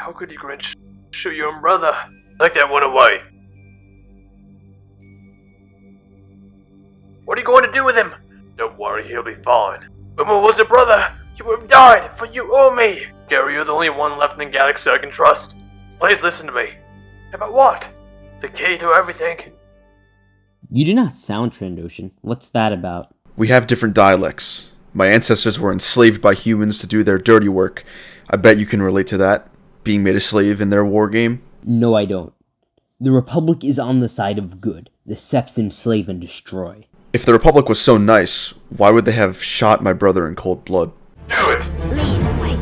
How could you, Grinch? Shoot your own brother. Take that one away. What are you going to do with him? Don't worry, he'll be fine. When I was a brother, you would have died, for you owe me. Gary, you're the only one left in the galaxy I can trust. Please listen to me. About what? The key to everything. You do not sound Trandoshan. What's that about? We have different dialects. My ancestors were enslaved by humans to do their dirty work. I bet you can relate to that, being made a slave in their war game. No, I don't. The Republic is on the side of good. The Seps enslave and destroy. If the Republic was so nice, why would they have shot my brother in cold blood? Do it! Please, wait.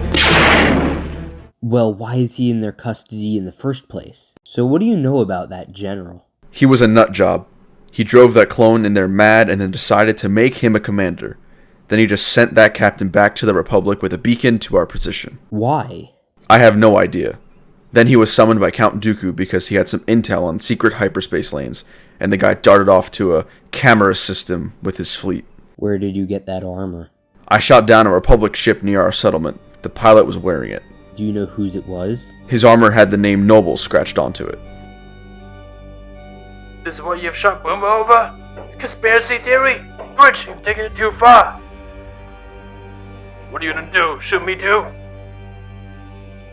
Well, why is he in their custody in the first place? So what do you know about that general? He was a nut job. He drove that clone in there mad and then decided to make him a commander. Then he just sent that captain back to the Republic with a beacon to our position. Why? I have no idea. Then he was summoned by Count Dooku because he had some intel on secret hyperspace lanes, and the guy darted off to a camera system with his fleet. Where did you get that armor? I shot down a Republic ship near our settlement. The pilot was wearing it. Do you know whose it was? His armor had the name Noble scratched onto it. This is what you've shot Boomer over? Conspiracy theory? Grinch, you've taken it too far. What are you gonna do? Shoot me too?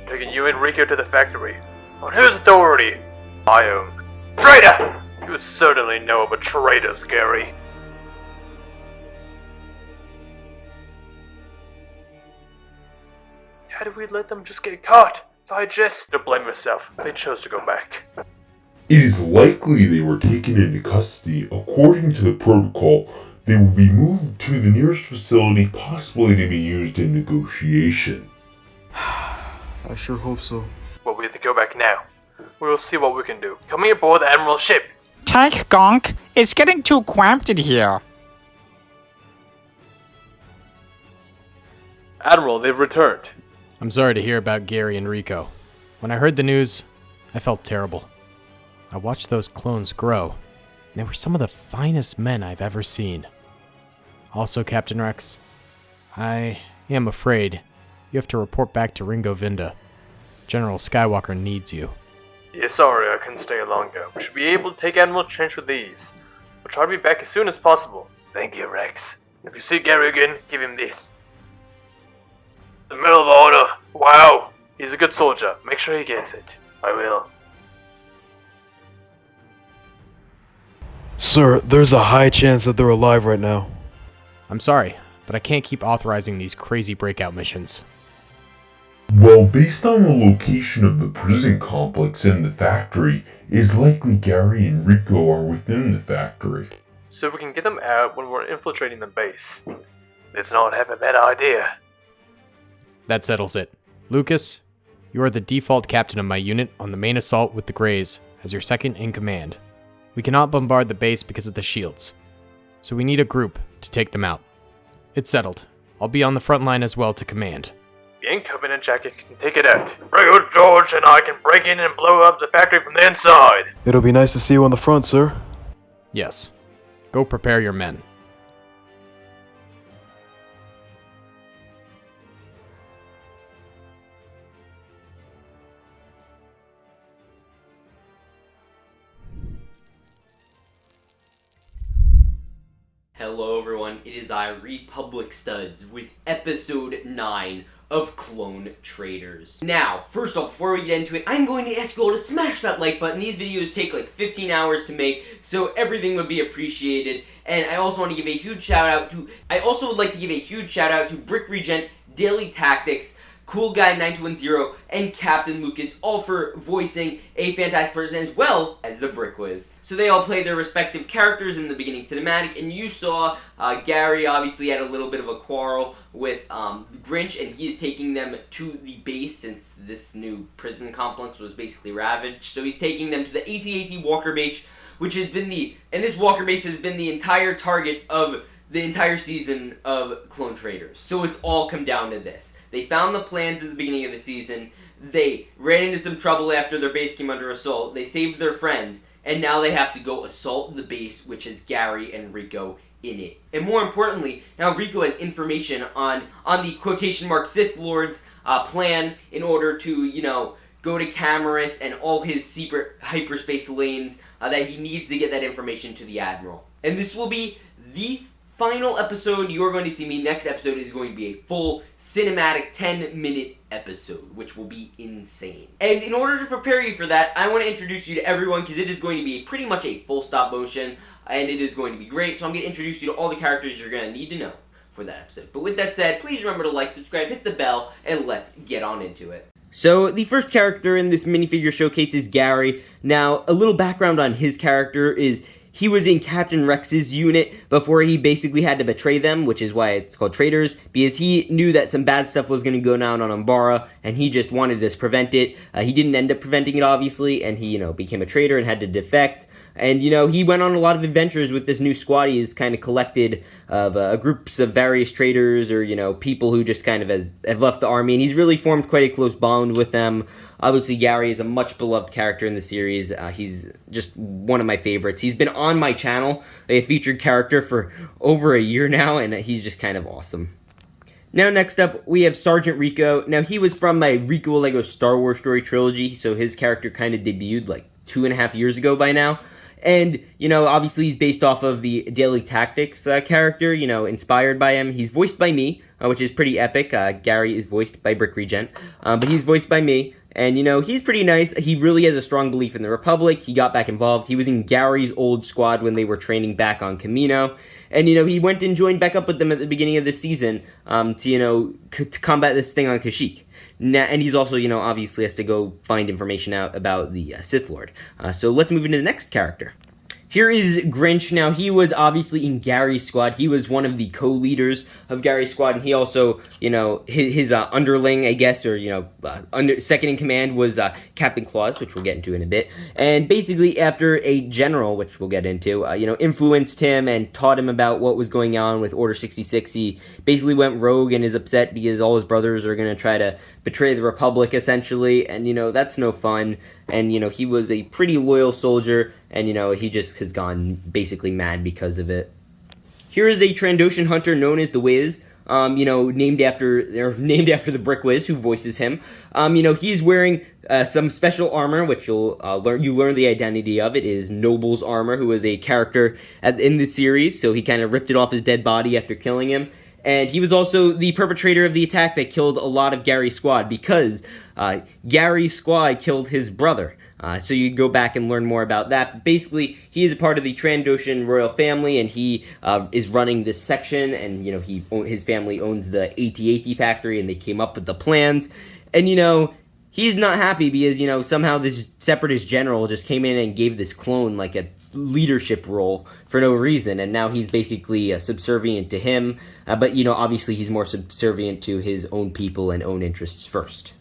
Taking you and Rico to the factory. On whose authority? My own. Traitor! You certainly know about traitors, Gary. How did we let them just get caught? Don't blame yourself. They chose to go back. It is likely they were taken into custody. According to the protocol, they will be moved to the nearest facility, possibly to be used in negotiation. I sure hope so. Well, we have to go back now. We will see what we can do. Coming aboard the admiral's ship. Tank Gonk, it's getting too cramped in here. Admiral, they've returned. I'm sorry to hear about Gary and Rico. When I heard the news, I felt terrible. I watched those clones grow, and they were some of the finest men I've ever seen. Also, Captain Rex, I am afraid you have to report back to Ringo Vinda. General Skywalker needs you. Yeah, sorry I couldn't stay longer. We should be able to take Admiral Trench with ease. We'll try to be back as soon as possible. Thank you, Rex. If you see Gary again, give him this. The Medal of Honor. Wow. He's a good soldier. Make sure he gets it. I will. Sir, there's a high chance that they're alive right now. I'm sorry, but I can't keep authorizing these crazy breakout missions. Well, based on the location of the prison complex and the factory, it is likely Gary and Rico are within the factory. So we can get them out when we're infiltrating the base. Let's not have a bad idea. That settles it. Lukas, you are the default captain of my unit on the main assault with the Greys as your second in command. We cannot bombard the base because of the shields, so we need a group to take them out. It's settled. I'll be on the front line as well to command. The Incumbent and Jacket can take it out. Rico, George, and I can break in and blow up the factory from the inside. It'll be nice to see you on the front, sir. Yes. Go prepare your men. Hello everyone, it is I, Republic Studs, with episode 9 of Clone Traitors. Now, first off, before we get into it, I'm going to ask you all to smash that like button. These videos take like 15 hours to make, so everything would be appreciated. And I also want to give a huge shout out to, Regent, DaleyTactics, Cool Guy 9210, and Captain Lukas, all for voicing a fantastic person as well as the Brick Wiz. So they all play their respective characters in the beginning cinematic, and you saw Gary obviously had a little bit of a quarrel with Grinch, and he is taking them to the base since this new prison complex was basically ravaged. So he's taking them to the AT-AT Walker Base, which has been and this Walker Base has been the entire target of the entire season of Clone Traitors. So it's all come down to this. They found the plans at the beginning of the season, they ran into some trouble after their base came under assault, they saved their friends, and now they have to go assault the base, which has Gary and Rico in it. And more importantly, now Rico has information on the quotation mark Sith Lord's plan in order to, go to Camarus and all his secret hyperspace lanes that he needs to get that information to the Admiral. And this will be the final episode. You're going to see me. Next episode is going to be a full cinematic 10-minute episode, which will be insane. And in order to prepare you for that, I want to introduce you to everyone, because it is going to be pretty much a full stop motion, and it is going to be great. So I'm going to introduce you to all the characters you're going to need to know for that episode. But with that said, please remember to like, subscribe, hit the bell, and let's get on into it. So the first character in this minifigure showcase is Gary. Now, a little background on his character is he was in Captain Rex's unit before he basically had to betray them, which is why it's called Traitors, because he knew that some bad stuff was going to go down on Umbara, and he just wanted to prevent it. He didn't end up preventing it, obviously, and he, became a traitor and had to defect. And, he went on a lot of adventures with this new squad. He's kind of collected of groups of various traitors or, people who just kind of have left the army. And he's really formed quite a close bond with them. Obviously, Gary is a much beloved character in the series. He's just one of my favorites. He's been on my channel, a featured character, for over a year now, and he's just kind of awesome. Now, next up, we have Sergeant Rico. Now, he was from my Rico Lego Star Wars story trilogy, so his character kind of debuted like 2.5 years ago by now. And, obviously he's based off of the DaleyTactics character, inspired by him. He's voiced by me, which is pretty epic. Gary is voiced by Regent, but he's voiced by me. And, he's pretty nice. He really has a strong belief in the Republic. He got back involved. He was in Gary's old squad when they were training back on Camino. And, he went and joined back up with them at the beginning of the season to combat this thing on Kashyyyk. And he's also, obviously has to go find information out about the Sith Lord. So let's move into the next character. Here is Grinch. Now, he was obviously in Gary's squad. He was one of the co-leaders of Gary's squad, and he also, his underling, I guess, or, second in command was Captain Claus, which we'll get into in a bit. And basically, after a general, which we'll get into, influenced him and taught him about what was going on with Order 66, he basically went rogue and is upset because all his brothers are going to try to betray the Republic, essentially, and, that's no fun. And, he was a pretty loyal soldier, and, he just has gone basically mad because of it. Here is a Trandoshan hunter known as The Wiz, named after the Brick Wiz, who voices him. He's wearing some special armor, which you learn the identity of. It is Noble's armor, who was a character in the series, so he kind of ripped it off his dead body after killing him. And he was also the perpetrator of the attack that killed a lot of Gary's squad, because Gary's squad killed his brother. So you go back and learn more about that. Basically, he is a part of the Trandoshan royal family, and he is running this section, and, his family owns the AT-AT factory, and they came up with the plans. And, he's not happy because, somehow this separatist general just came in and gave this clone, like, a leadership role for no reason, and now he's basically subservient to him, but obviously he's more subservient to his own people and own interests first.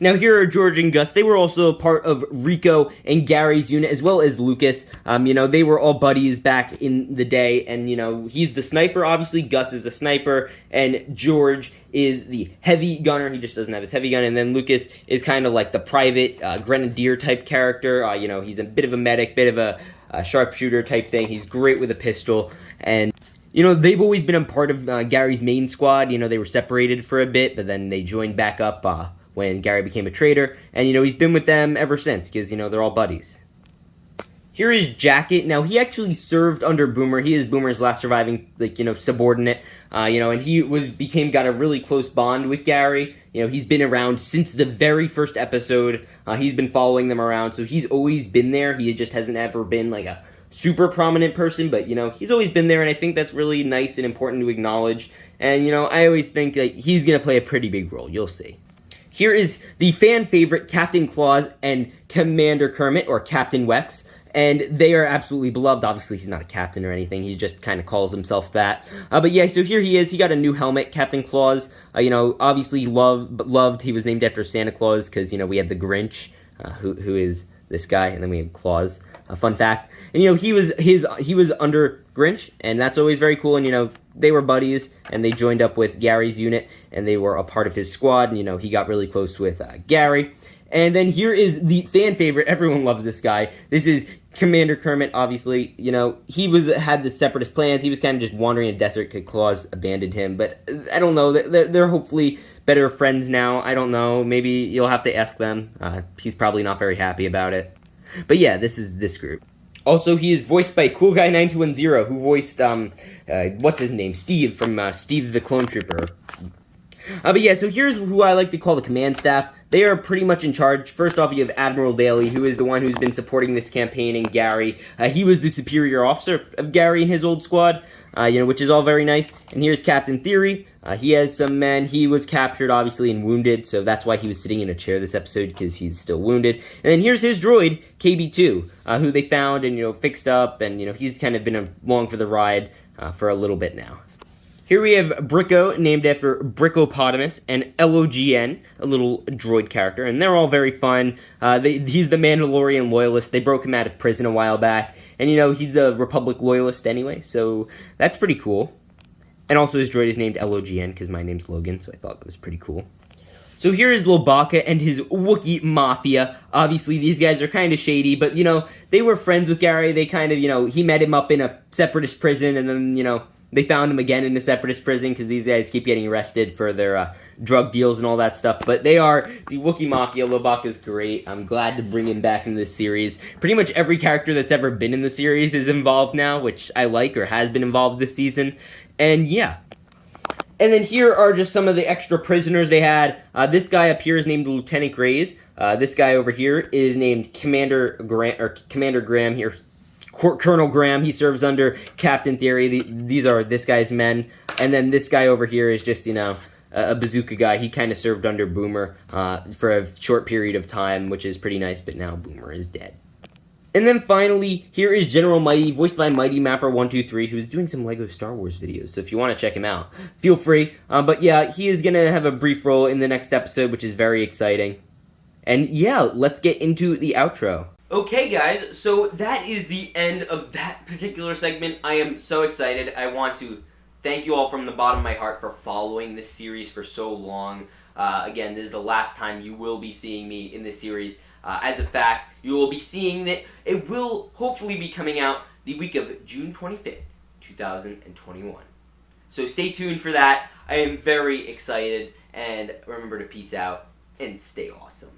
Now here are George and Gus. They were also part of Rico and Gary's unit, as well as Lukas. They were all buddies back in the day, and he's the sniper. Obviously Gus is the sniper, and George is the heavy gunner. He just doesn't have his heavy gun. And then Lukas is kind of like the private grenadier type character. He's a bit of a medic, bit of a sharpshooter type thing. He's great with a pistol. And they've always been a part of Gary's main squad. They were separated for a bit, but then they joined back up when Gary became a traitor. And he's been with them ever since, because they're all buddies. Here is Jacket. Now, he actually served under Boomer. He is Boomer's last surviving, subordinate. And he got a really close bond with Gary. He's been around since the very first episode. He's been following them around, so he's always been there. He just hasn't ever been, like, a super prominent person, but, he's always been there, and I think that's really nice and important to acknowledge. And, I always think that he's going to play a pretty big role. You'll see. Here is the fan favorite Captain Claus and Commander Kermit, or Captain Wex. And they are absolutely beloved. Obviously, he's not a captain or anything. He just kind of calls himself that. But yeah, so here he is. He got a new helmet, Captain Claus. Obviously loved. He was named after Santa Claus because, we have the Grinch, who is this guy, and then we have Claus. Fun fact. And, he was under Grinch, and that's always very cool. And, they were buddies, and they joined up with Gary's unit, and they were a part of his squad. And, he got really close with Gary. And then here is the fan favorite. Everyone loves this guy. This is Commander Kermit, obviously, he had the separatist plans. He was kind of just wandering in a desert because Claus abandoned him. But I don't know. They're hopefully better friends now. I don't know. Maybe you'll have to ask them. He's probably not very happy about it. But yeah, this is this group. Also, he is voiced by Cool Guy 9210, who voiced, what's his name? Steve from Steve the Clone Trooper. But yeah, so here's who I like to call the command staff. They are pretty much in charge. First off, you have Admiral Daley, who is the one who's been supporting this campaign, and Gary. He was the superior officer of Gary and his old squad, which is all very nice. And here's Captain Theory. He has some men. He was captured, obviously, and wounded, so that's why he was sitting in a chair this episode, because he's still wounded. And then here's his droid, KB2, who they found and, fixed up, and, he's kind of been along for the ride for a little bit now. Here we have Brico, named after Bricopotamus, and LOGN, a little droid character, and they're all very fun. He's the Mandalorian loyalist. They broke him out of prison a while back, and he's a Republic loyalist anyway, so that's pretty cool. And also his droid is named LOGN, because my name's Logan, so I thought that was pretty cool. So here is Lobaka and his Wookiee Mafia. Obviously, these guys are kind of shady, but, they were friends with Gary. They kind of, he met him up in a separatist prison, and then, they found him again in the separatist prison because these guys keep getting arrested for their drug deals and all that stuff. But they are the Wookiee Mafia. Lobaka's great. I'm glad to bring him back in this series. Pretty much every character that's ever been in the series is involved now, which I like, or has been involved this season. And yeah. And then here are just some of the extra prisoners they had. This guy up here is named Lieutenant Grays. This guy over here is named Commander Graham here. Colonel Graham, he serves under Captain Theory. These are this guy's men. And then this guy over here is just, a bazooka guy. He kind of served under Boomer for a short period of time, which is pretty nice, but now Boomer is dead. And then finally, here is General Mighty, voiced by Mighty Mapper123, who's doing some LEGO Star Wars videos, so if you want to check him out, feel free. But yeah, he is going to have a brief role in the next episode, which is very exciting. And yeah, let's get into the outro. Okay, guys, so that is the end of that particular segment. I am so excited. I want to thank you all from the bottom of my heart for following this series for so long. Again, this is the last time you will be seeing me in this series. As a fact, you will be seeing that it will hopefully be coming out the week of June 25th, 2021. So stay tuned for that. I am very excited, and remember to peace out and stay awesome.